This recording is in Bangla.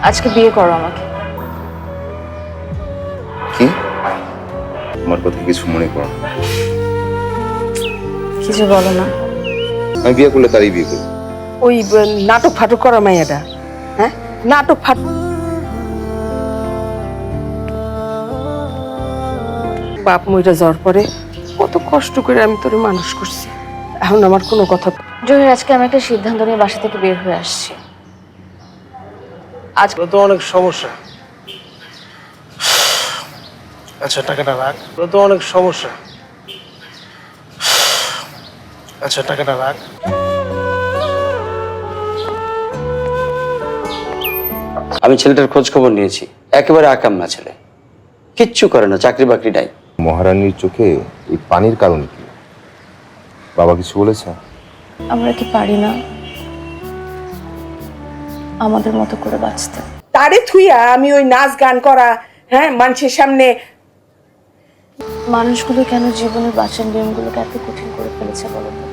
আজকে বিয়ে করো আমাকে। কি? আমার কথা কিছু মনে করো না। কিছু বলো না। আমি বিয়ে করলে তারই বিয়ে করবো। ওই নাটক ফাটক করা মাইয়াটা, হ্যাঁ নাটক ফাটক। বাপ মইরা যাওয়ার পরে কত কষ্ট করে আমি তোরে মানুষ করছি, এখন আমার কোনো কথা। জহির, আজকে আমি একটা সিদ্ধান্ত নিয়ে বাসা থেকে বের হয়ে আসছি। আজকে তো অনেক সমস্যা। আচ্ছা টাকাটা রাখ, তো অনেক সমস্যা। আচ্ছা টাকাটা রাখ। আমি ছেলেটার খোঁজ খবর নিয়েছি, একেবারে আকামনা ছেলে, কিচ্ছু করে না, চাকরি বাকরি নাই। মহারানীর চোখে এই পানির কারণ কি? বাবা কিছু বলেছে? আমরা কি পারি না আমাদের মতো করে বাঁচতে? তারে থুইয়া আমি ওই নাচ গান করা, হ্যাঁ মানুষের সামনে। মানুষগুলো কেন জীবনের বাঁচার নিয়মগুলোকে এত কঠিন করে ফেলেছে বলো তো?